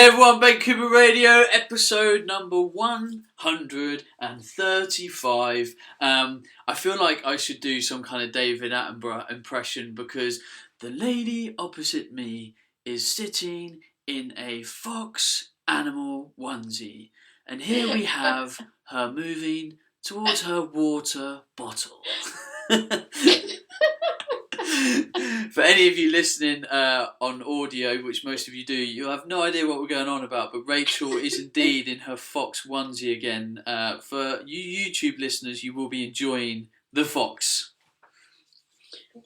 Hey everyone, Ben Coomber Radio, episode number 135. I feel like I should do some kind of David Attenborough impression because the lady opposite me is sitting in a fox animal onesie. And here we have her moving towards her water bottle. For any of you listening on audio, which most of you do, you'll have no idea what we're going on about, but Rachel is indeed in her fox onesie again. For you YouTube listeners, you will be enjoying the fox.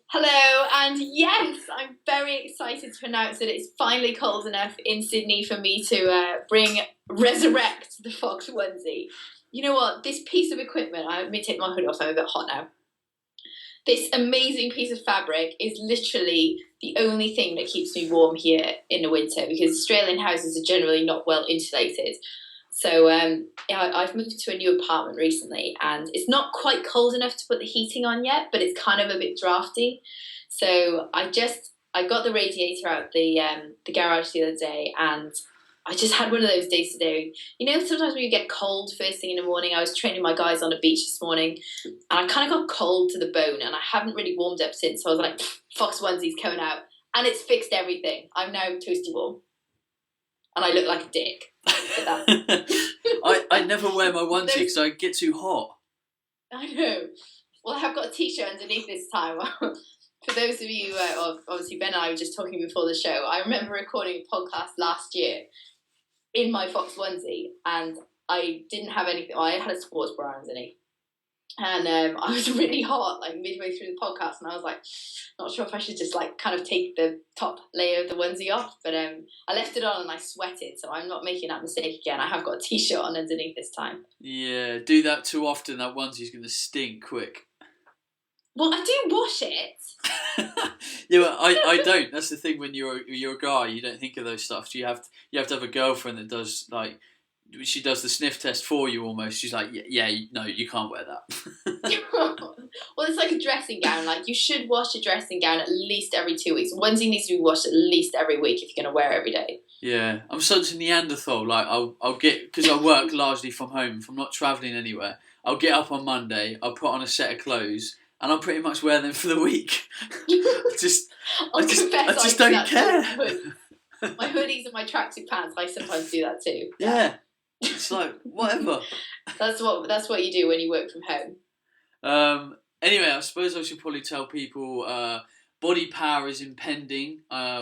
Hello, and yes, I'm very excited to announce that it's finally cold enough in Sydney for me to resurrect the fox onesie. You know what? This piece of equipment, let me take my hood off, I'm a bit hot now. This amazing piece of fabric is literally the only thing that keeps me warm here in the winter because Australian houses are generally not well insulated. So I've moved to a new apartment recently and it's not quite cold enough to put the heating on yet, but it's kind of a bit drafty. So I got the radiator out the garage the other day and I just had one of those days today. You know, sometimes when you get cold first thing in the morning, I was training my guys on the beach this morning and I kind of got cold to the bone and I haven't really warmed up since. So I was like, fox onesie's coming out and it's fixed everything. I'm now toasty warm and I look like a dick. I never wear my onesie because I get too hot. I know. Well, I have got a t-shirt underneath this time. For those of you, obviously Ben and I were just talking before the show, I remember recording a podcast last year in my fox onesie and I didn't have anything. I had a sports bra underneath and I was really hot like midway through the podcast and I was like not sure if I should just like kind of take the top layer of the onesie off, but I left it on and I sweated, so I'm not making that mistake again. I have got a t-shirt on underneath this time. Yeah, do that too often, that onesie's going to stink quick. Well, I do wash it. Yeah, but I don't. That's the thing. When you're a guy, you don't think of those stuff. You have to have a girlfriend that does like she does the sniff test for you almost. She's like, no, you can't wear that. Well, it's like a dressing gown. Like you should wash a dressing gown at least every 2 weeks. Onesie needs to be washed at least every week if you're going to wear it every day. Yeah, I'm such a Neanderthal. Like I'll get, because I work largely from home. If I'm not travelling anywhere, I'll get up on Monday. I'll put on a set of clothes. And I'll pretty much wear them for the week. I just don't care. My hoodies and my tracksuit pants, I sometimes do that too. Yeah. It's like, whatever. That's what you do when you work from home. Anyway, I suppose I should probably tell people Body Power is impending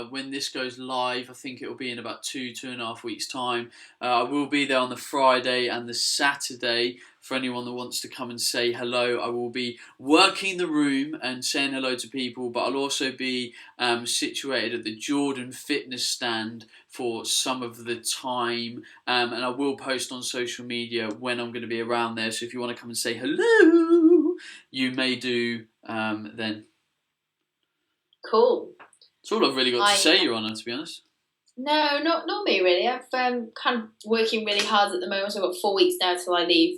when this goes live. I think it will be in about 2.5 weeks' time. I will be there on the Friday and the Saturday for anyone that wants to come and say hello. I will be working the room and saying hello to people, but I'll also be situated at the Jordan fitness stand for some of the time, and I will post on social media when I'm going to be around there. So if you want to come and say hello, you may do then. Cool. That's all I've really got to say, Your Honour, to be honest. No, not me really. I've kind of working really hard at the moment. So I've got 4 weeks now till I leave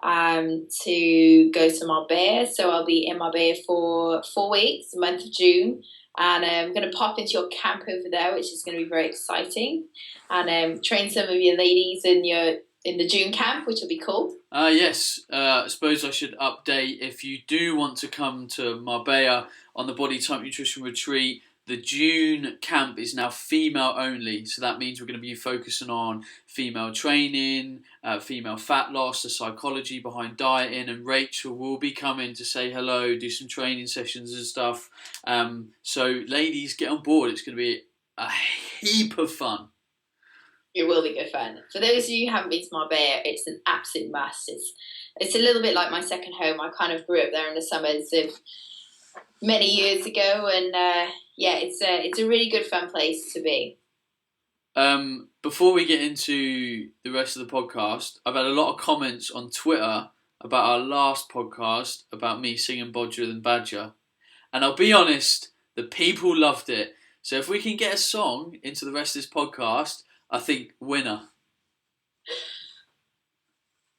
to go to Marbella. So I'll be in Marbella for 4 weeks, the month of June. And I'm going to pop into your camp over there, which is going to be very exciting. And train some of your ladies in the June camp, which will be cool. Yes. I suppose I should update. If you do want to come to Marbella on the Body Type Nutrition Retreat, the June camp is now female only. So that means we're going to be focusing on female training, female fat loss, the psychology behind dieting, and Rachel will be coming to say hello, do some training sessions and stuff. So ladies, get on board. It's going to be a heap of fun. It will be good fun. For those of you who haven't been to Marbella, it's an absolute must. It's a little bit like my second home. I kind of grew up there in the summers of many years ago, and it's a really good fun place to be. Before we get into the rest of the podcast, I've had a lot of comments on Twitter about our last podcast about me singing Bodger than Badger, and I'll be honest, the people loved it. So if we can get a song into the rest of this podcast, I think winner.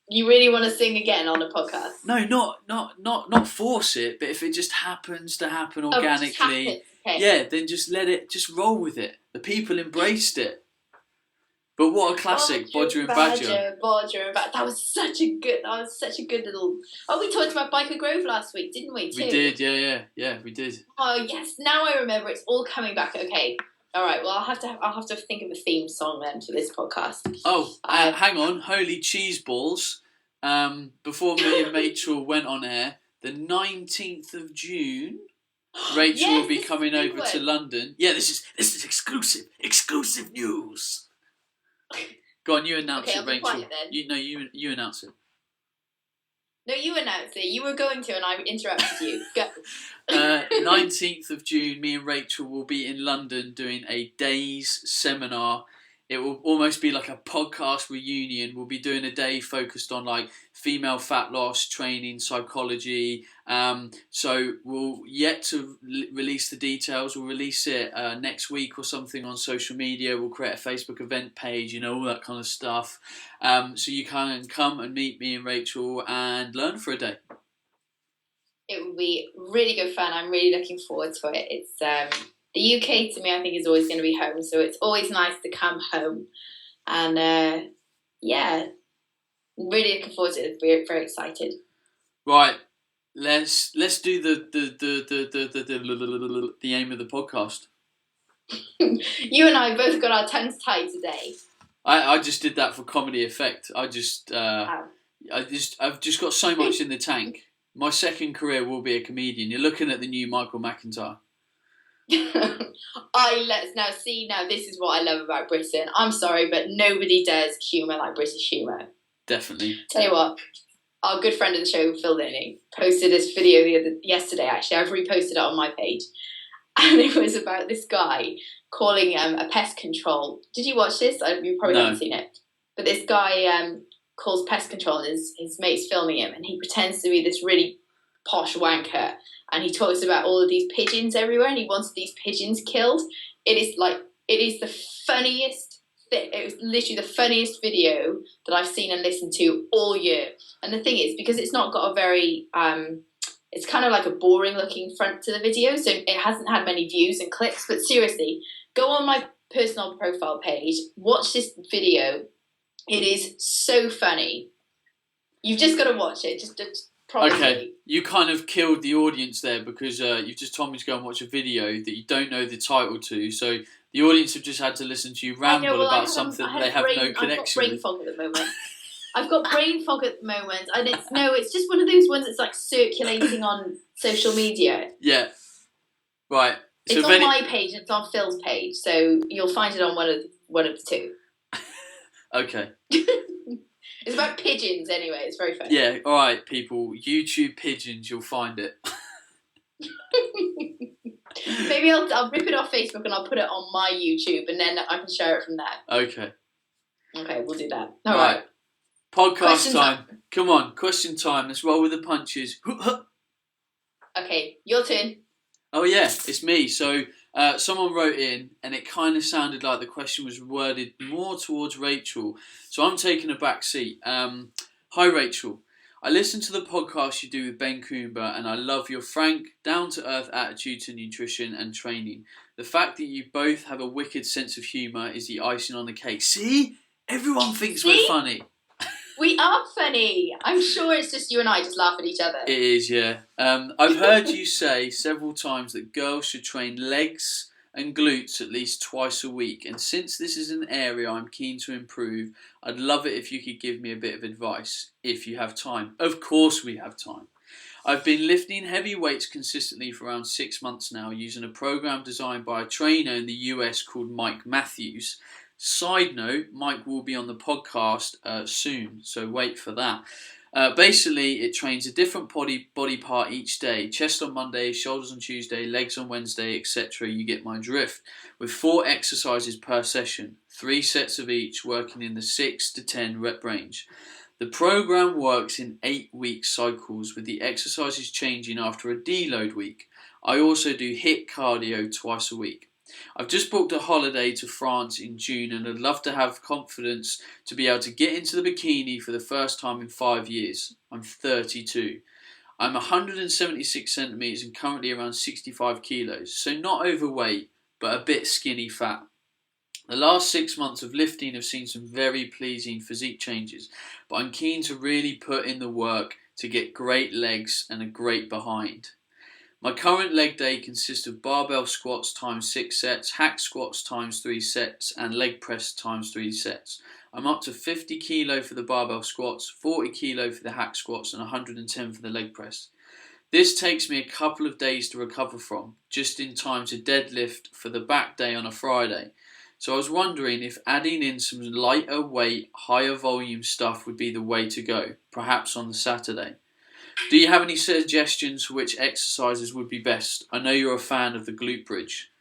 You really want to sing again on the podcast? No, not force it, but if it just happens to happen organically, okay. Yeah, then just let it, just roll with it. The people embraced it. But what a classic, Bodger and Badger. Bodger and Badger. That was such a good little. Oh, we talked about Biker Grove last week, didn't we? Too. We did, yeah, we did. Oh yes, now I remember. It's all coming back. Okay, all right. Well, I'll have to think of a theme song then for this podcast. Oh, hang on, holy cheese balls! Before me and Rachel went on air, the 19th of June. Rachel will be coming over to London. Yeah, this is exclusive news. Go on, you announce it, Rachel. Quiet, then. You announce it. No, you announced it. You were going to, and I interrupted you. Go. 19th of June, me and Rachel will be in London doing a day's seminar. It will almost be like a podcast reunion. We'll be doing a day focused on like female fat loss, training, psychology. So we'll yet to release the details. We'll release it next week or something on social media. We'll create a Facebook event page, all that kind of stuff. So you can come and meet me and Rachel and learn for a day. It will be really good fun. I'm really looking forward to it. It's the UK to me, I think, is always going to be home. So it's always nice to come home. And really looking forward to it. We're very excited. Right. Let's do the aim of the podcast. You and I both got our tongues tied today. I just did that for comedy effect. I've just got so much in the tank. My second career will be a comedian. You're looking at the new Michael McIntyre. Now this is what I love about Britain. I'm sorry, but nobody does humour like British humour. Definitely. Tell you what, our good friend of the show, Phil Denning, posted this video yesterday. Actually, I've reposted it on my page, and it was about this guy calling a pest control. Did you watch this? You probably haven't seen it, but this guy calls pest control, and his mate's filming him, and he pretends to be this really posh wanker, and he talks about all of these pigeons everywhere, and he wants these pigeons killed. It is the funniest thing. It was literally the funniest video that I've seen and listened to all year. And the thing is, because it's not got a very it's kind of like a boring looking front to the video, so it hasn't had many views and clicks. But seriously, go on my personal profile page, watch this video. It is so funny. You've just got to watch it. Just probably. Okay, you kind of killed the audience there because you've just told me to go and watch a video that you don't know the title to. So the audience have just had to listen to you ramble about something they have no connection with. I've got brain fog at the moment. I've got brain fog at the moment, and it's just one of those ones that's like circulating on social media. Yeah, right. So it's on my page and it's on Phil's page, so you'll find it on one of the two. Okay. It's about pigeons anyway. It's very funny. Yeah, all right, people. YouTube pigeons, you'll find it. Maybe I'll rip it off Facebook and I'll put it on my YouTube, and then I can share it from there. Okay. Okay, we'll do that. All right. Podcast time. Come on, question time. Let's roll with the punches. Okay, your turn. Oh yeah, it's me. So someone wrote in, and it kind of sounded like the question was worded more towards Rachel. So I'm taking a back seat. Hi Rachel. I listen to the podcast you do with Ben Coomber, and I love your frank, down-to-earth attitude to nutrition and training. The fact that you both have a wicked sense of humour is the icing on the cake. See? Everyone thinks we're funny. We are funny. I'm sure it's just you and I just laugh at each other. It is, yeah. I've heard you say several times that girls should train legs and glutes at least twice a week. And since this is an area I'm keen to improve, I'd love it if you could give me a bit of advice, if you have time. Of course we have time. I've been lifting heavy weights consistently for around 6 months now, using a program designed by a trainer in the US called Mike Matthews. Side note, Mike will be on the podcast soon, so wait for that. Basically, it trains a different body part each day. Chest on Monday, shoulders on Tuesday, legs on Wednesday, etc. You get my drift. With 4 exercises per session, 3 sets of each, working in the 6 to 10 rep range. The program works in 8-week cycles, with the exercises changing after a deload week. I also do HIIT cardio twice a week. I've just booked a holiday to France in June, and I'd love to have confidence to be able to get into the bikini for the first time in 5 years. I'm 32. I'm 176 centimetres and currently around 65 kilos, so not overweight, but a bit skinny fat. The last 6 months of lifting have seen some very pleasing physique changes, but I'm keen to really put in the work to get great legs and a great behind. My current leg day consists of barbell squats times 6 sets, hack squats times 3 sets, and leg press times 3 sets. I'm up to 50 kilo for the barbell squats, 40 kilo for the hack squats, and 110 for the leg press. This takes me a couple of days to recover from, just in time to deadlift for the back day on a Friday. So I was wondering if adding in some lighter weight, higher volume stuff would be the way to go, perhaps on the Saturday. Do you have any suggestions for which exercises would be best? I know you're a fan of the glute bridge.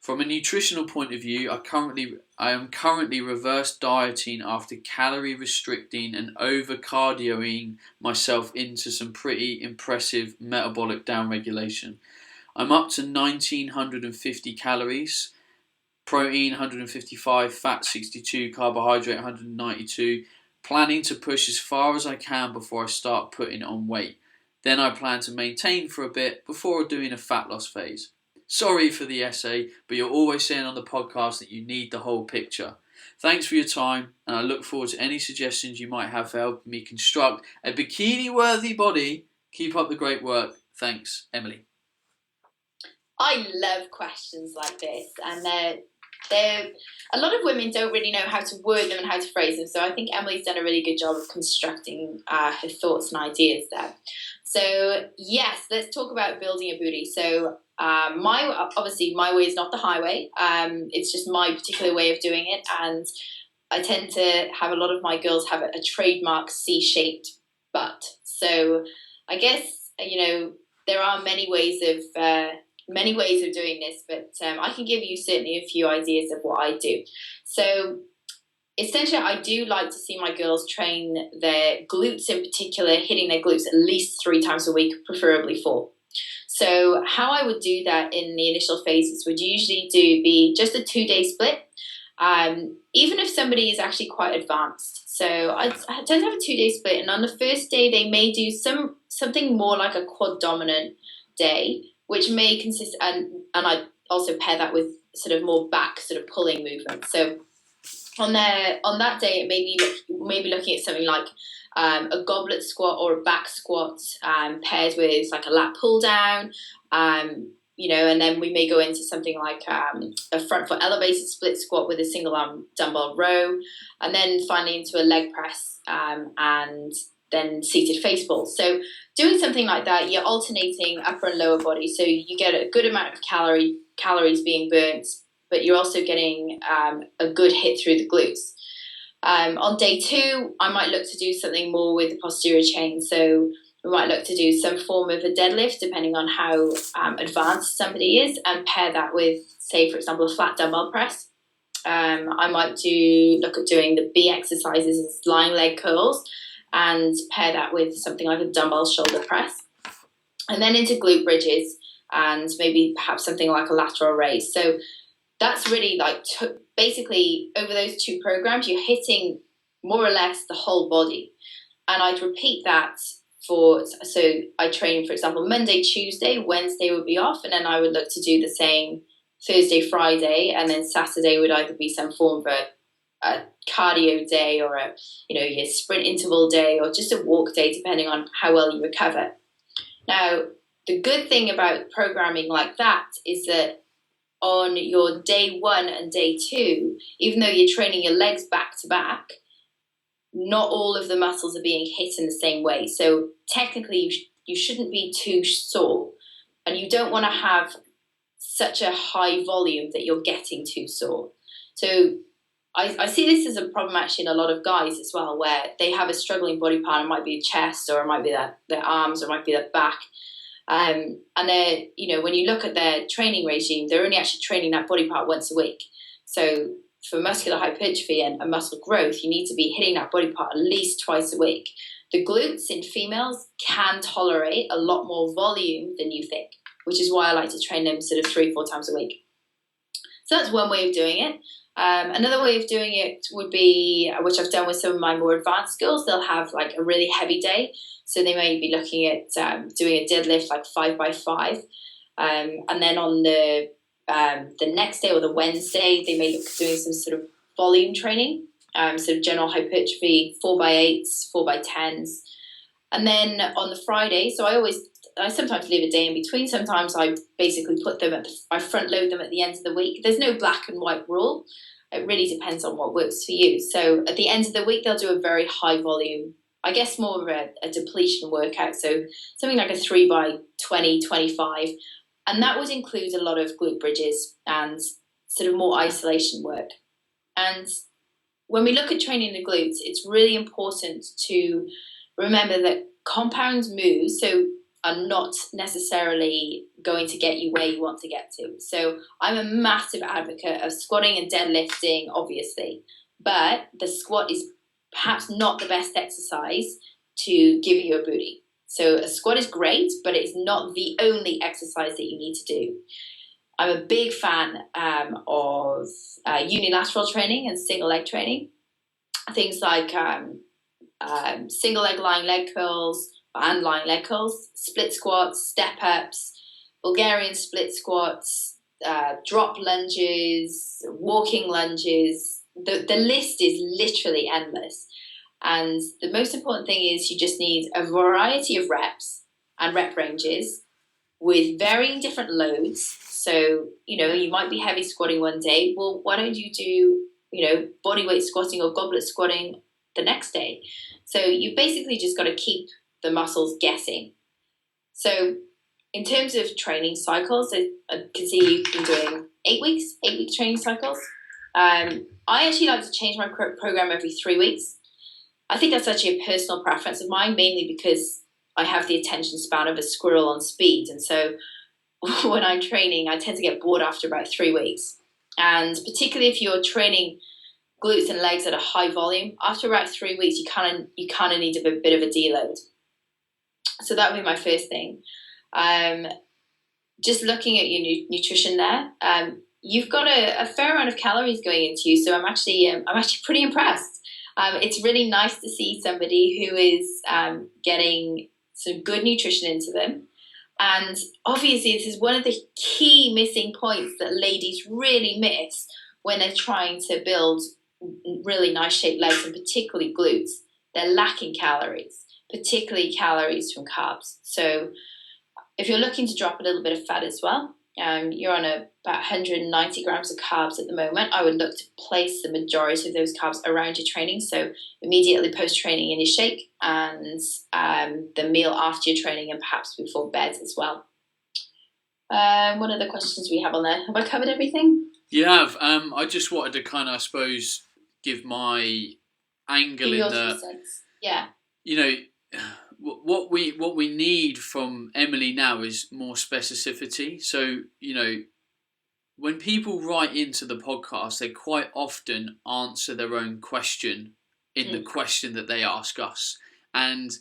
From a nutritional point of view, I am currently reverse dieting after calorie restricting and over cardioing myself into some pretty impressive metabolic downregulation. I'm up to 1950 calories, protein 155, fat 62, carbohydrate 192. Planning to push as far as I can before I start putting on weight. Then I plan to maintain for a bit before doing a fat loss phase. Sorry for the essay, but you're always saying on the podcast that you need the whole picture. Thanks for your time, and I look forward to any suggestions you might have for helping me construct a bikini-worthy body. Keep up the great work. Thanks, Emily. I love questions like this, and they're a lot of women don't really know how to word them and how to phrase them. So I think Emily's done a really good job of constructing her thoughts and ideas there. So yes, let's talk about building a booty. So my way is not the highway. It's just my particular way of doing it, and I tend to have a lot of my girls have a trademark C-shaped butt. So I guess there are many ways of doing this, but I can give you certainly a few ideas of what I do. So essentially, I do like to see my girls train their glutes in particular, hitting their glutes at least 3 times a week, preferably 4. So how I would do that in the initial phases would usually be just a 2-day split, even if somebody is actually quite advanced. So I tend to have a 2-day split, and on the first day they may do something more like a quad dominant day, which may consist, and I also pair that with sort of more back sort of pulling movement. So on that day, it may be looking at something like a goblet squat or a back squat, paired with like a lat pull down, and then we may go into something like a front foot elevated split squat with a single arm dumbbell row, and then finally into a leg press, and then seated face pulls. So doing something like that, you're alternating upper and lower body, so you get a good amount of calories being burnt, but you're also getting a good hit through the glutes. On day 2, I might look to do something more with the posterior chain. So we might look to do some form of a deadlift, depending on how advanced somebody is, and pair that with, say, for example, a flat dumbbell press. I might look at doing the B exercises as lying leg curls, and pair that with something like a dumbbell shoulder press. And then into glute bridges, and maybe perhaps something like a lateral raise. So that's really like basically over those 2 programs, you're hitting more or less the whole body. And I'd repeat that so I train, for example, Monday, Tuesday, Wednesday would be off, and then I would look to do the same Thursday, Friday, and then Saturday would either be some form of a cardio day, or your sprint interval day, or just a walk day, depending on how well you recover. Now, the good thing about programming like that is that on your day 1 and day 2, even though you're training your legs back to back, not all of the muscles are being hit in the same way. So technically, you shouldn't be too sore, and you don't want to have such a high volume that you're getting too sore. So I see this as a problem actually in a lot of guys as well, where they have a struggling body part. It might be chest, or it might be their arms, or it might be their back. And they're, when you look at their training regime, they're only actually training that body part once a week. So for muscular hypertrophy and muscle growth, you need to be hitting that body part at least twice a week. The glutes in females can tolerate a lot more volume than you think, which is why I like to train them sort of 3-4 times a week. So that's one way of doing it. Another way of doing it would be, which I've done with some of my more advanced girls, they'll have like a really heavy day. So they may be looking at doing a deadlift like 5x5. And then on the the next day or the Wednesday, they may look at doing some sort of volume training, sort of general hypertrophy, 4x8s, 4x10s. And then on the Friday, so I sometimes leave a day in between. Sometimes I basically put them I front load them at the end of the week. There's no black and white rule. It really depends on what works for you. So at the end of the week, they'll do a very high volume, I guess more of a depletion workout. So something like a 3x20, 25. And that would include a lot of glute bridges and sort of more isolation work. And when we look at training the glutes, it's really important to remember that compound moves are not necessarily going to get you where you want to get to. So I'm a massive advocate of squatting and deadlifting, obviously, but the squat is perhaps not the best exercise to give you a booty. So a squat is great, but it's not the only exercise that you need to do. I'm a big fan of unilateral training and single leg training. Things like single leg lying leg curls and lying leg curls, split squats, step ups, Bulgarian split squats, drop lunges, walking lunges. The list is literally endless. And the most important thing is you just need a variety of reps and rep ranges with varying different loads. So, you might be heavy squatting one day. Well, why don't you do, body weight squatting or goblet squatting the next day? So you basically just got to keep the muscles guessing. So in terms of training cycles, I can see you've been doing 8-week training cycles. I actually like to change my program every 3 weeks. I think that's actually a personal preference of mine, mainly because I have the attention span of a squirrel on speed. And so when I'm training, I tend to get bored after about 3 weeks. And particularly if you're training glutes and legs at a high volume, after about 3 weeks, you kind of need a bit of a deload. So that would be my first thing. Just looking at your nutrition there, you've got a fair amount of calories going into you. So I'm actually pretty impressed. It's really nice to see somebody who is getting some good nutrition into them. And obviously, this is one of the key missing points that ladies really miss when they're trying to build really nice shaped legs, and particularly glutes. They're lacking calories, particularly calories from carbs. So if you're looking to drop a little bit of fat as well, you're on about 190 grams of carbs at the moment. I would look to place the majority of those carbs around your training. So immediately post-training in your shake, and the meal after your training, and perhaps before bed as well. What other questions do we have on there? Have I covered everything? You have. I just wanted to kind of, I suppose, give my angle in the... Yeah. What we need from Emily now is more specificity. So, when people write into the podcast, they quite often answer their own question in the question that they ask us. And,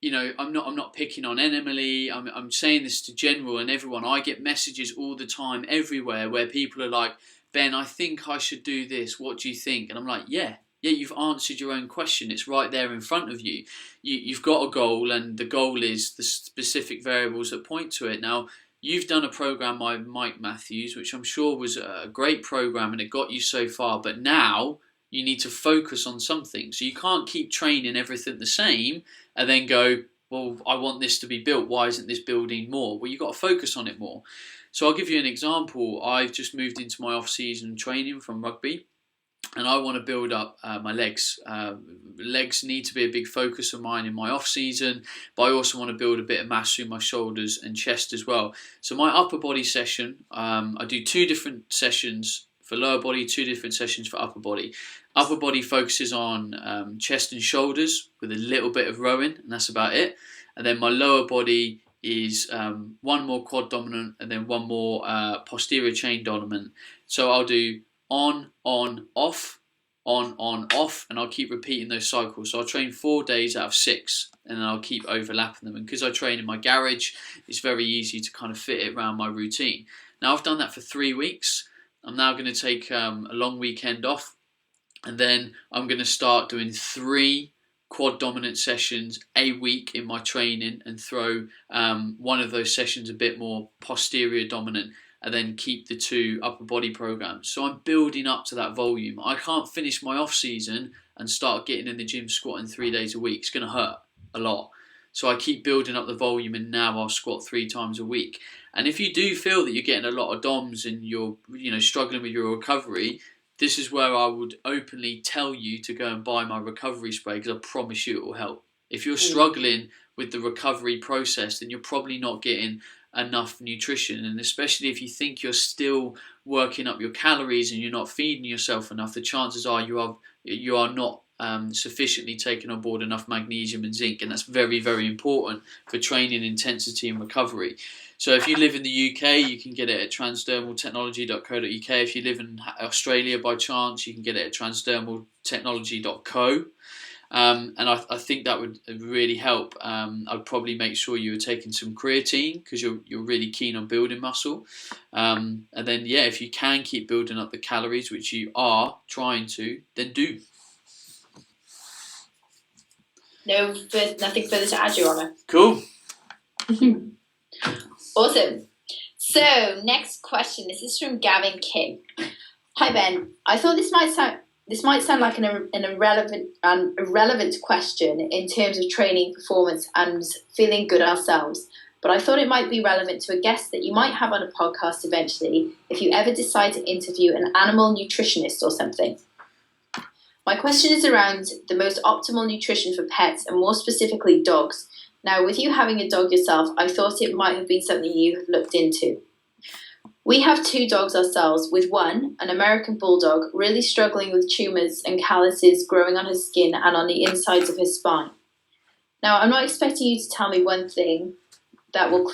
I'm not picking on Emily. I'm saying this to general and everyone. I get messages all the time everywhere where people are like, Ben, I think I should do this. What do you think? And I'm like, yeah, you've answered your own question. It's right there in front of you. You've got a goal, and the goal is the specific variables that point to it. Now, you've done a program by Mike Matthews, which I'm sure was a great program, and it got you so far. But now you need to focus on something. So you can't keep training everything the same and then go, well, I want this to be built. Why isn't this building more? Well, you've got to focus on it more. So I'll give you an example. I've just moved into my off-season training from rugby, and I want to build up my legs. Legs need to be a big focus of mine in my off-season, but I also want to build a bit of mass through my shoulders and chest as well. So my upper body session, I do 2 different sessions for lower body, 2 different sessions for upper body. Upper body focuses on chest and shoulders with a little bit of rowing, and that's about it. And then my lower body is 1 more quad dominant and then 1 more posterior chain dominant. So I'll do on, off, off, and I'll keep repeating those cycles. So I'll train 4 days out of 6, and then I'll keep overlapping them. And because I train in my garage, it's very easy to kind of fit it around my routine. Now I've done that for 3 weeks. I'm now going to take a long weekend off, and then I'm going to start doing 3 quad dominant sessions a week in my training, and throw one of those sessions a bit more posterior dominant. and then keep the 2 upper body programs. So I'm building up to that volume. I can't finish my off season and start getting in the gym squatting 3 days a week. It's going to hurt a lot. So I keep building up the volume, and now I'll squat 3 times a week. And if you do feel that you're getting a lot of DOMs and you're struggling with your recovery, this is where I would openly tell you to go and buy my recovery spray, because I promise you it will help. If you're struggling with the recovery process, then you're probably not getting enough nutrition, and especially if you think you're still working up your calories and you're not feeding yourself enough, the chances are you are not sufficiently taking on board enough magnesium and zinc, and that's very, very important for training intensity and recovery. So if you live in the UK, you can get it at transdermaltechnology.co.uk. If you live in Australia by chance, you can get it at transdermaltechnology.co. And I think that would really help. I'd probably make sure you were taking some creatine, because you're really keen on building muscle. And then, if you can keep building up the calories, which you are trying to, then do. Nothing further to add, Your Honour. Cool. Awesome. So, next question. This is from Gavin King. Hi, Ben. I thought this might sound like an irrelevant question in terms of training performance and feeling good ourselves, but I thought it might be relevant to a guest that you might have on a podcast eventually if you ever decide to interview an animal nutritionist or something. My question is around the most optimal nutrition for pets, and more specifically dogs. Now, with you having a dog yourself, I thought it might have been something you have looked into. We have 2 dogs ourselves, with one, an American Bulldog, really struggling with tumours and calluses growing on her skin and on the insides of her spine. Now, I'm not expecting you to tell me one thing that will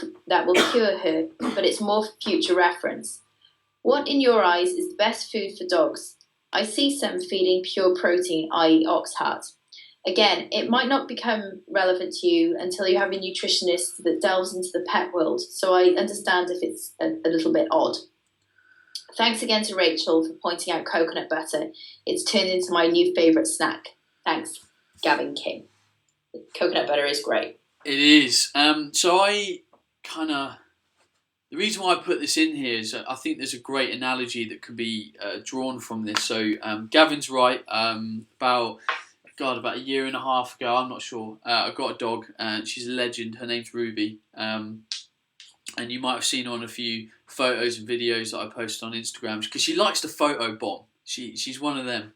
cure her, but it's more for future reference. What, in your eyes, is the best food for dogs? I see some feeding pure protein, i.e. ox heart. Again, it might not become relevant to you until you have a nutritionist that delves into the pet world, so I understand if it's a little bit odd. Thanks again to Rachel for pointing out coconut butter. It's turned into my new favourite snack. Thanks, Gavin King. Coconut butter is great. It is. The reason why I put this in here is I think there's a great analogy that could be drawn from this. So Gavin's right. About a year and a half ago, I'm not sure, I got a dog, and she's a legend. Her name's Ruby. And you might have seen her on a few photos and videos that I post on Instagram, because she likes to photo bomb. She's one of them.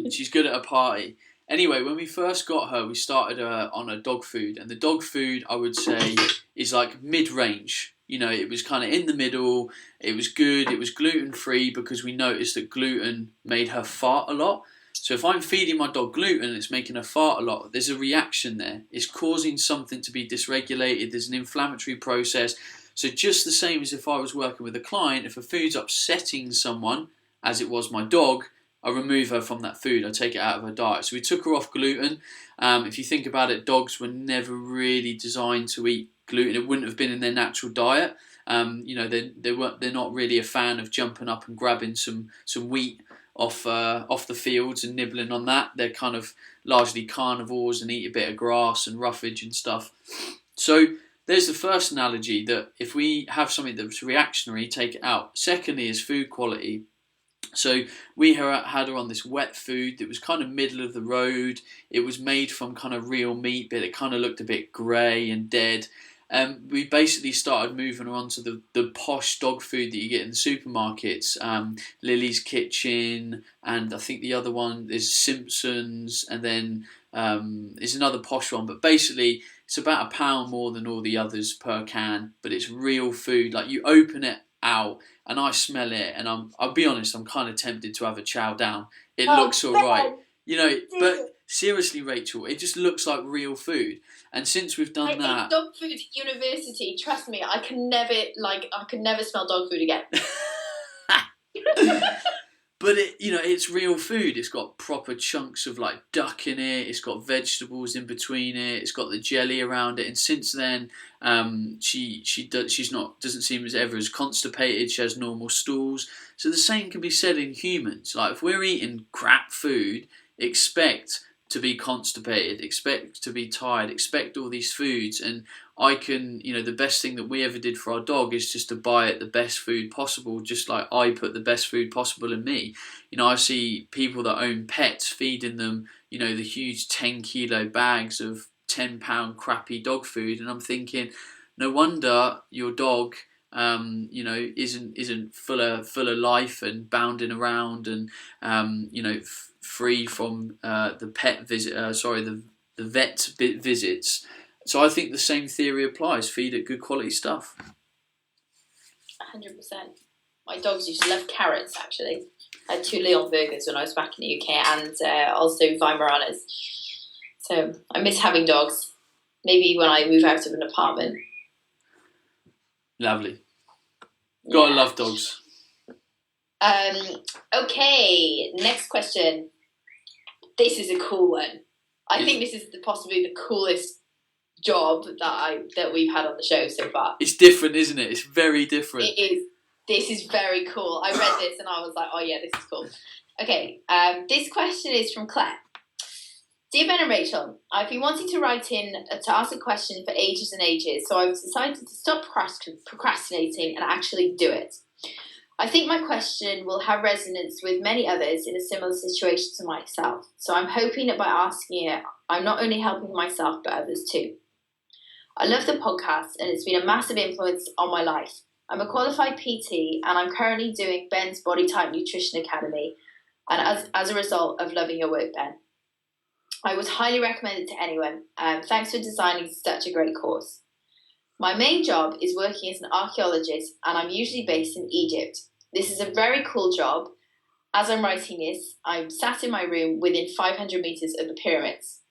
She's good at a party. Anyway, when we first got her, we started her on a dog food, and the dog food, I would say, is like mid-range. It was kind of in the middle. It was good. It was gluten-free, because we noticed that gluten made her fart a lot. So if I'm feeding my dog gluten and it's making her fart a lot, there's a reaction there. It's causing something to be dysregulated. There's an inflammatory process. So just the same as if I was working with a client, if a food's upsetting someone, as it was my dog, I remove her from that food. I take it out of her diet. So we took her off gluten. If you think about it, dogs were never really designed to eat gluten. It wouldn't have been in their natural diet. They're not really a fan of jumping up and grabbing some wheat off the fields and nibbling on that. They're kind of largely carnivores and eat a bit of grass and roughage and stuff. So there's the first analogy, that if we have something that's reactionary, take it out. Secondly is food quality. So we had her on this wet food that was kind of middle of the road. It was made from kind of real meat, but it kind of looked a bit grey and dead. We basically started moving her onto the posh dog food that you get in the supermarkets, Lily's Kitchen, and I think the other one is Simpson's, and then is another posh one. But basically, it's about £1 more than all the others per can, but it's real food. Like, you open it out, and I smell it, and I'll be honest, I'm kind of tempted to have a chow down. It looks all right, but seriously, Rachel, it just looks like real food. And since we've done that, dog food university, trust me, I can never smell dog food again. But it's real food. It's got proper chunks of like duck in it. It's got vegetables in between it. It's got the jelly around it. And since then, doesn't seem as constipated. She has normal stools. So the same can be said in humans. Like, if we're eating crap food, expect to be constipated, expect to be tired, expect all these foods. And I can, the best thing that we ever did for our dog is just to buy it the best food possible, just like I put the best food possible in me. I see people that own pets feeding them, the huge 10-kilo bags of £10 crappy dog food, and I'm thinking, no wonder your dog isn't full of life and bounding around and free from the pet visit. The vet visits. So I think the same theory applies. Feed it good quality stuff. 100%. My dogs used to love carrots. Actually, I had 2 Leon burgers when I was back in the UK, and also Weimaranas. So I miss having dogs. Maybe when I move out of an apartment. Lovely. Gotta love dogs. Okay, next question. This is a cool one. I think this is possibly the coolest job that we've had on the show so far. It's different, isn't it? It's very different. It is. This is very cool. I read this and I was like, oh yeah, this is cool. Okay, this question is from Claire. Dear Ben and Rachel, I've been wanting to write in to ask a question for ages and ages, so I've decided to stop procrastinating and actually do it. I think my question will have resonance with many others in a similar situation to myself, so I'm hoping that by asking it, I'm not only helping myself but others too. I love the podcast and it's been a massive influence on my life. I'm a qualified PT and I'm currently doing Ben's Body Type Nutrition Academy, and as a result of loving your work, Ben. I would highly recommend it to anyone. Thanks for designing such a great course. My main job is working as an archaeologist and I'm usually based in Egypt. This is a very cool job. As I'm writing this, I'm sat in my room within 500 metres of the pyramids.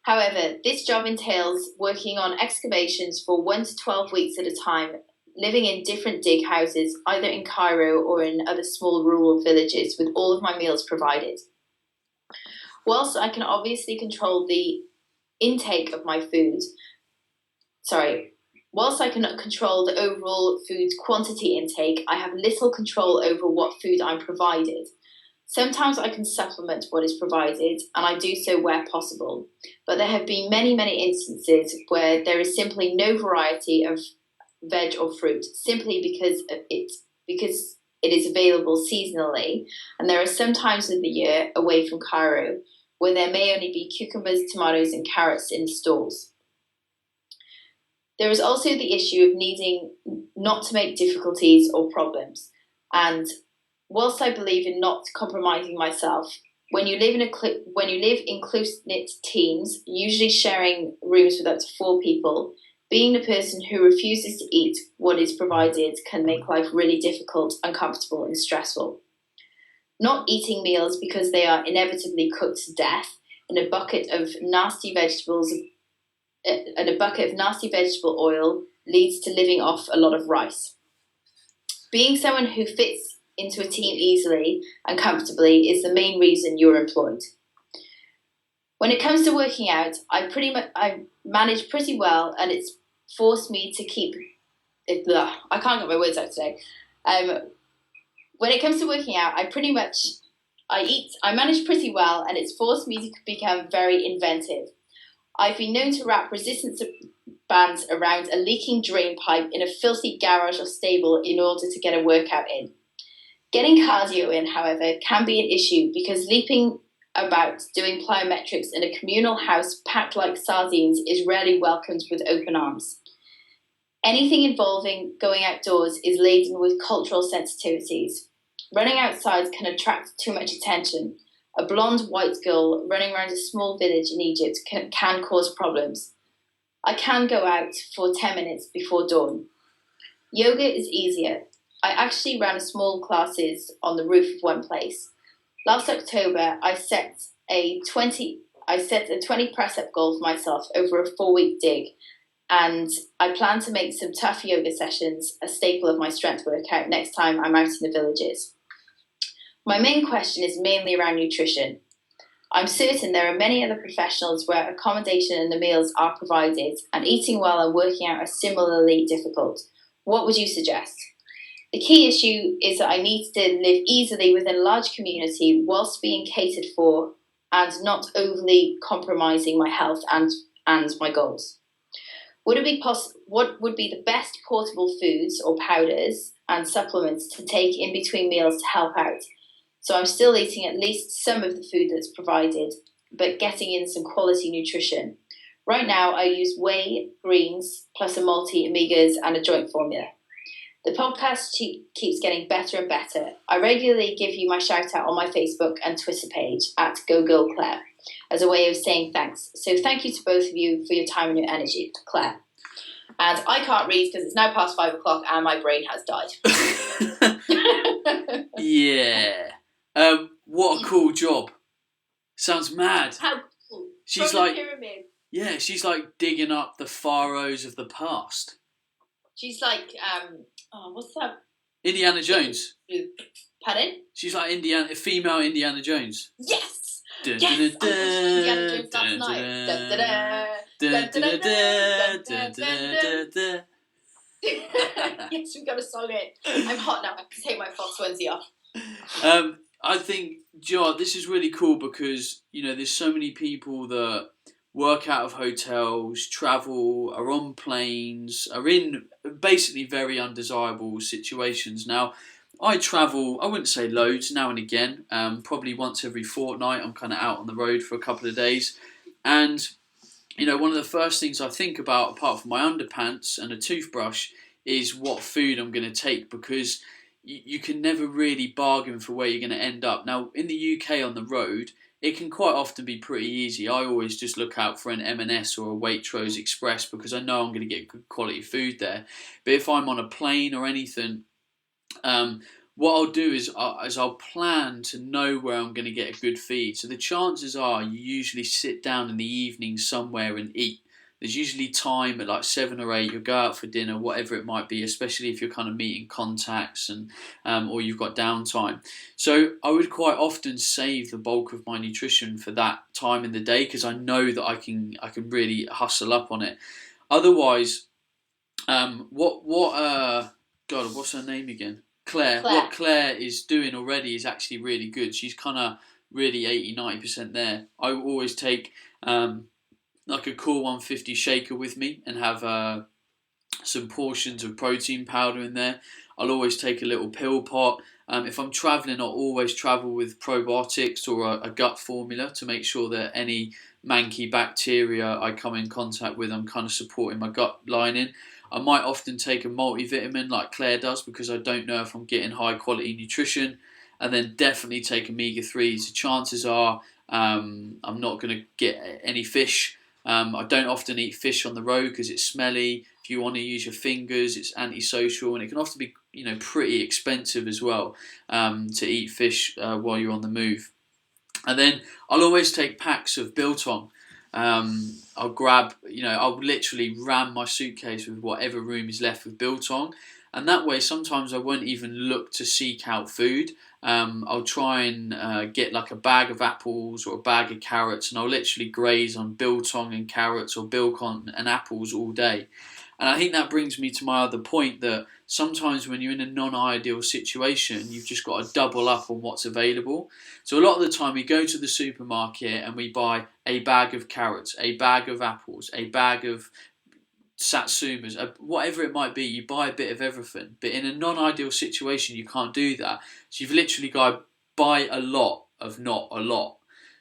However, this job entails working on excavations for 1 to 12 weeks at a time, living in different dig houses, either in Cairo or in other small rural villages, with all of my meals provided. Whilst I can obviously control the intake of my food, whilst I cannot control the overall food quantity intake, I have little control over what food I'm provided. Sometimes I can supplement what is provided, and I do so where possible. But there have been many, many instances where there is simply no variety of veg or fruit, simply because it is available seasonally, and there are some times of the year away from Cairo where there may only be cucumbers, tomatoes, and carrots in the stalls. There is also the issue of needing not to make difficulties or problems. And whilst I believe in not compromising myself, when you live in close-knit teams, usually sharing rooms with up to 4 people, being the person who refuses to eat what is provided can make life really difficult, uncomfortable, and stressful. Not eating meals because they are inevitably cooked to death in a bucket of nasty vegetable oil leads to living off a lot of rice. Being someone who fits into a team easily and comfortably is the main reason you're employed. When it comes to working out, I manage pretty well, and it's forced me to keep it. I can't get my words out today. When it comes to working out, I manage pretty well, and it's forced me to become very inventive. I've been known to wrap resistance bands around a leaking drain pipe in a filthy garage or stable in order to get a workout in. Getting cardio in, however, can be an issue because leaping about doing plyometrics in a communal house packed like sardines is rarely welcomed with open arms. Anything involving going outdoors is laden with cultural sensitivities. Running outside can attract too much attention. A blonde white girl running around a small village in Egypt can cause problems. I can go out for 10 minutes before dawn. Yoga is easier. I actually ran small classes on the roof of one place. Last October, I set a 20 press-up goal for myself over a 4-week dig, and I plan to make some tough yoga sessions a staple of my strength workout next time I'm out in the villages. My main question is mainly around nutrition. I'm certain there are many other professionals where accommodation and the meals are provided, and eating well and working out are similarly difficult. What would you suggest? The key issue is that I need to live easily within a large community whilst being catered for and not overly compromising my health and my goals. What would be the best portable foods or powders and supplements to take in between meals to help out? So I'm still eating at least some of the food that's provided, but getting in some quality nutrition. Right now, I use whey, greens, plus a multi, omegas, and a joint formula. The podcast keeps getting better and better. I regularly give you my shout out on my Facebook and Twitter page at GoGirlClaire as a way of saying thanks. So thank you to both of you for your time and your energy, Claire. And I can't read because it's now past 5 o'clock and my brain has died. Yeah. What a cool job. Sounds mad. How cool. She's From like, the pyramid. Yeah, she's like digging up the pharaohs of the past. She's like, what's that? Indiana Jones. Pardon? She's like female Indiana Jones. Yes! Dun, Yes! dun, dun, I watched Indiana Jones dun, last night. dun, Dun, dun, dun, dun, dun, dun, dun. Yes, we've got a song in. I'm hot now. I can take my fox onesie off. I think, John, this is really cool because, there's so many people that work out of hotels, travel, are on planes, are in basically very undesirable situations. Now, I travel, I wouldn't say loads, now and again, probably once every fortnight. I'm kind of out on the road for a couple of days. And, one of the first things I think about, apart from my underpants and a toothbrush, is what food I'm going to take, because you can never really bargain for where you're going to end up. Now, in the UK on the road, it can quite often be pretty easy. I always just look out for an M&S or a Waitrose Express because I know I'm going to get good quality food there. But if I'm on a plane or anything, what I'll do is I'll plan to know where I'm going to get a good feed. So the chances are you usually sit down in the evening somewhere and eat. There's usually time at like 7 or 8. You'll go out for dinner, whatever it might be, especially if you're kind of meeting contacts and or you've got downtime. So I would quite often save the bulk of my nutrition for that time in the day because I know that I can really hustle up on it. Otherwise, what's her name again? Claire. What Claire is doing already is actually really good. She's kind of really 80-90% there. I will always take like a Core 150 shaker with me and have some portions of protein powder in there. I'll always take a little pill pot. If I'm traveling, I'll always travel with probiotics or a gut formula to make sure that any manky bacteria I come in contact with, I'm kind of supporting my gut lining. I might often take a multivitamin like Claire does because I don't know if I'm getting high quality nutrition, and then definitely take omega-3s. The chances are I'm not going to get any fish. I don't often eat fish on the road because it's smelly. If you want to use your fingers, it's antisocial, and it can often be pretty expensive as well to eat fish while you're on the move. And then I'll always take packs of biltong. I'll grab, I'll literally ram my suitcase with whatever room is left with biltong. And that way, sometimes I won't even look to seek out food. I'll try and get like a bag of apples or a bag of carrots, and I'll literally graze on biltong and carrots or biltong and apples all day. And I think that brings me to my other point that sometimes when you're in a non-ideal situation, you've just got to double up on what's available. So a lot of the time we go to the supermarket and we buy a bag of carrots, a bag of apples, a bag of satsumas, whatever it might be. You buy a bit of everything. But in a non-ideal situation, you can't do that. So you've literally got to buy a lot of not a lot.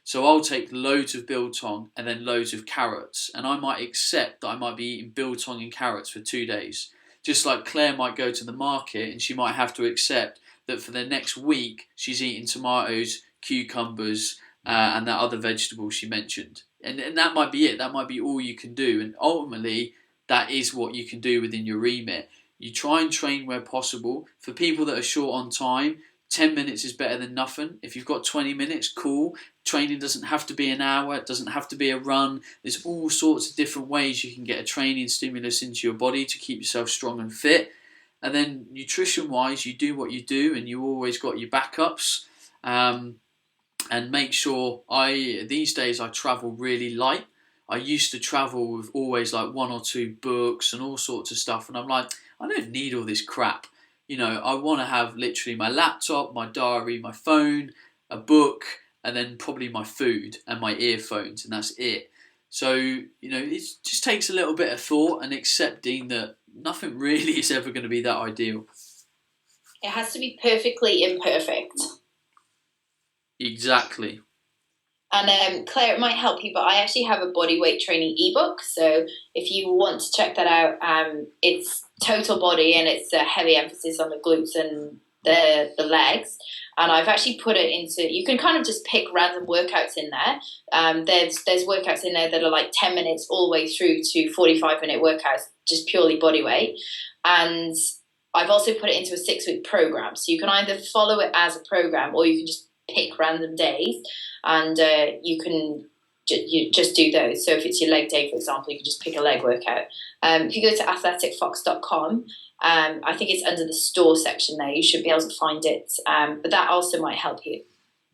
So I'll take loads of biltong and then loads of carrots, and I might accept that I might be eating biltong and carrots for 2 days. Just like Claire might go to the market and she might have to accept that for the next week she's eating tomatoes, cucumbers, and that other vegetable she mentioned. And that might be it. That might be all you can do. And ultimately, that is what you can do within your remit. You try and train where possible. For people that are short on time, 10 minutes is better than nothing. If you've got 20 minutes, cool. Training doesn't have to be an hour. It doesn't have to be a run. There's all sorts of different ways you can get a training stimulus into your body to keep yourself strong and fit. And then nutrition-wise, you do what you do, and you always got your backups. And make sure these days I travel really light. I used to travel with always like 1 or 2 books and all sorts of stuff, and I'm like, I don't need all this crap. I want to have literally my laptop, my diary, my phone, a book, and then probably my food and my earphones, and that's it. So, it just takes a little bit of thought and accepting that nothing really is ever going to be that ideal. It has to be perfectly imperfect. Exactly. And Claire, it might help you, but I actually have a body weight training ebook. So if you want to check that out, it's total body and it's a heavy emphasis on the glutes and the legs. And I've actually put it into, you can kind of just pick random workouts in there. There's workouts in there that are like 10 minutes all the way through to 45-minute workouts, just purely body weight. And I've also put it into a 6-week program. So you can either follow it as a program or you can just pick random days and you can you just do those. So if it's your leg day, for example, you can just pick a leg workout. If you go to athleticfox.com, I think it's under the store section there. You should be able to find it. But that also might help you.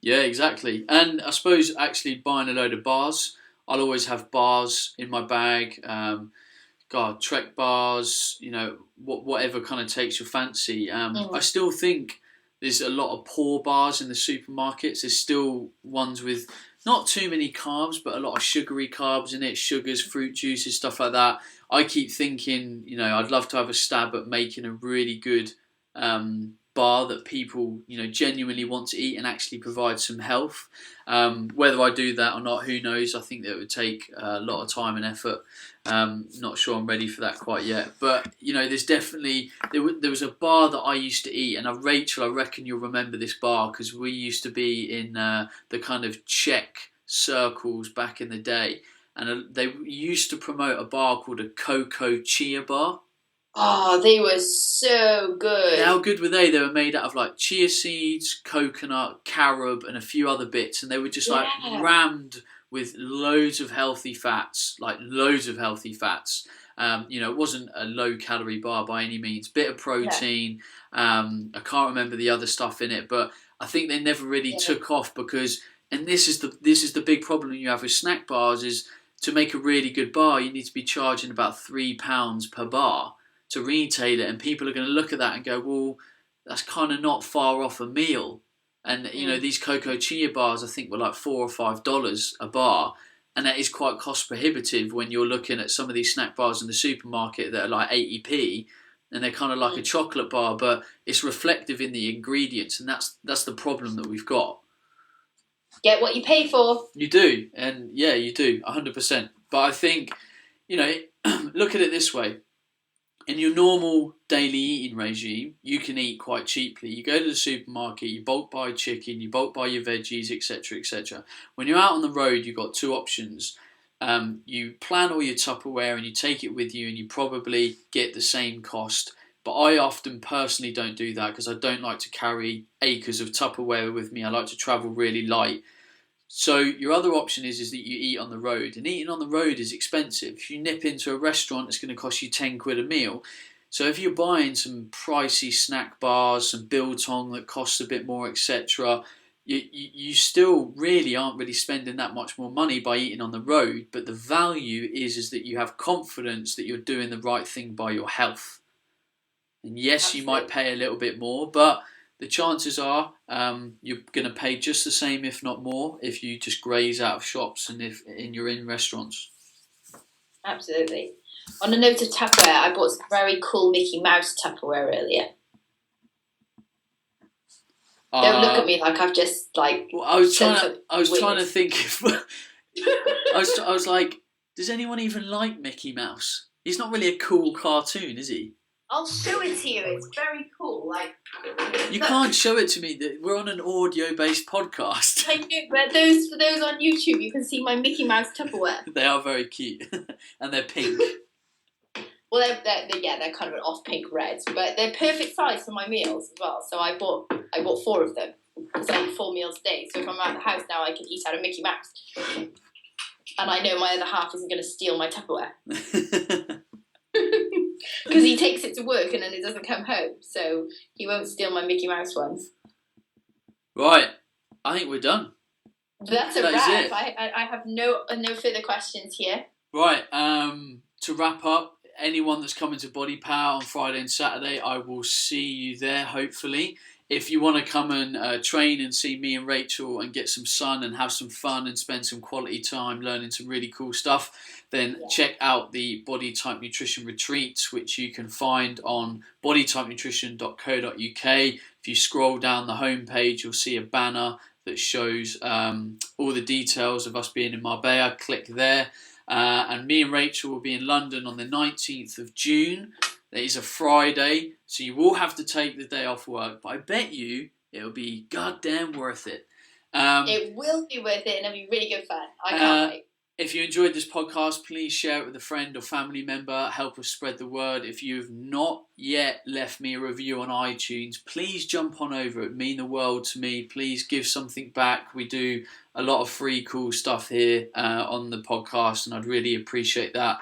Yeah, exactly. And I suppose actually buying a load of bars, I'll always have bars in my bag. Trek bars, whatever kind of takes your fancy. I still think there's a lot of poor bars in the supermarkets. There's still ones with not too many carbs, but a lot of sugary carbs in it, sugars, fruit juices, stuff like that. I keep thinking, I'd love to have a stab at making a really good bar that people, genuinely want to eat and actually provide some health. Whether I do that or not, who knows? I think that it would take a lot of time and effort. Not sure I'm ready for that quite yet. But, there's definitely, there was a bar that I used to eat, and Rachel, I reckon you'll remember this bar because we used to be in the kind of Czech circles back in the day. And they used to promote a bar called a Cocoa Chia bar. Oh, they were so good. How good were they? They were made out of like chia seeds, coconut, carob, and a few other bits. And they were just like rammed with loads of healthy fats, It wasn't a low calorie bar by any means. Bit of protein. I can't remember the other stuff in it, but I think they never really took off because, and this is the big problem you have with snack bars is to make a really good bar, you need to be charging about £3 per bar to retail it, and people are going to look at that and go, well, that's kind of not far off a meal. And these Cocoa Chia bars I think were like $4 or $5 a bar, and that is quite cost prohibitive when you're looking at some of these snack bars in the supermarket that are like 80p, and they're kind of like a chocolate bar, but it's reflective in the ingredients, and that's the problem that we've got. Get what you pay for. You do, and yeah, you do, 100%. But I think, look at it this way. In your normal daily eating regime, you can eat quite cheaply. You go to the supermarket, you bulk buy chicken, you bulk buy your veggies, etc., etc. When you're out on the road, you've got two options. You plan all your Tupperware and you take it with you, and you probably get the same cost. But I often personally don't do that because I don't like to carry acres of Tupperware with me. I like to travel really light. So your other option is that you eat on the road, and eating on the road is expensive. If you nip into a restaurant, it's going to cost you 10 quid a meal. So if you're buying some pricey snack bars, some biltong that costs a bit more, etc., you still really aren't really spending that much more money by eating on the road. But the value is that you have confidence that you're doing the right thing by your health. And yes, you might pay a little bit more, but the chances are you're going to pay just the same, if not more, if you just graze out of shops and if you're in restaurants. Absolutely. On a note of Tupperware, I bought some very cool Mickey Mouse Tupperware earlier. Don't look at me like I've just like. Well, I was trying to think. If, I was like, does anyone even like Mickey Mouse? He's not really a cool cartoon, is he? I'll show it to you. It's very cool. Like you can't show it to me. We're on an audio-based podcast. I do, but for those on YouTube, you can see my Mickey Mouse Tupperware. They are very cute, and they're pink. Well, they're kind of an off pink red, but they're perfect size for my meals as well. So I bought 4 of them. It's like 4 meals a day. So if I'm at the house now, I can eat out of Mickey Mouse, and I know my other half isn't going to steal my Tupperware. Because he takes it to work and then it doesn't come home, so he won't steal my Mickey Mouse ones. Right, I think we're done. That's a wrap. I have no further questions here. Right, to wrap up, anyone that's coming to Body Power on Friday and Saturday, I will see you there, hopefully. if you want to come and train and see me and Rachel and get some sun and have some fun and spend some quality time learning some really cool stuff, then check out the Body Type Nutrition Retreats, which you can find on bodytypenutrition.co.uk. If you scroll down the homepage, you'll see a banner that shows all the details of us being in Marbella. Click there. And me and Rachel will be in London on the 19th of June. That is a Friday, so you will have to take the day off work, but I bet you it'll be goddamn worth it. It will be worth it, and it'll be really good fun. I can't wait. If you enjoyed this podcast, please share it with a friend or family member. Help us spread the word. If you've not yet left me a review on iTunes, please jump on over. It would mean the world to me. Please give something back. We do a lot of free, cool stuff here on the podcast, and I'd really appreciate that.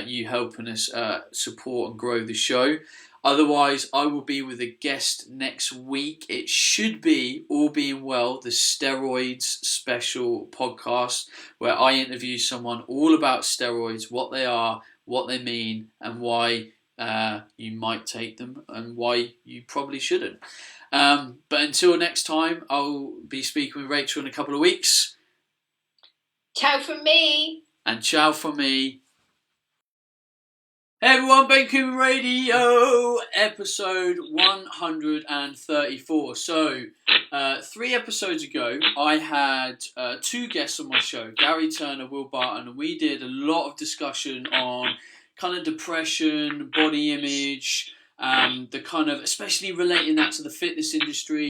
You helping us support and grow the show. Otherwise, I will be with a guest next week. It should be, all being well, the Steroids special podcast where I interview someone all about steroids, what they are, what they mean, and why you might take them and why you probably shouldn't. But until next time, I'll be speaking with Rachel in a couple of weeks. Ciao from me. And ciao from me. Hey everyone, Ben Coomber Radio, episode 134. So, 3 episodes ago, I had 2 guests on my show, Gary Turner, Will Barton, and we did a lot of discussion on kind of depression, body image, the kind of, especially relating that to the fitness industry.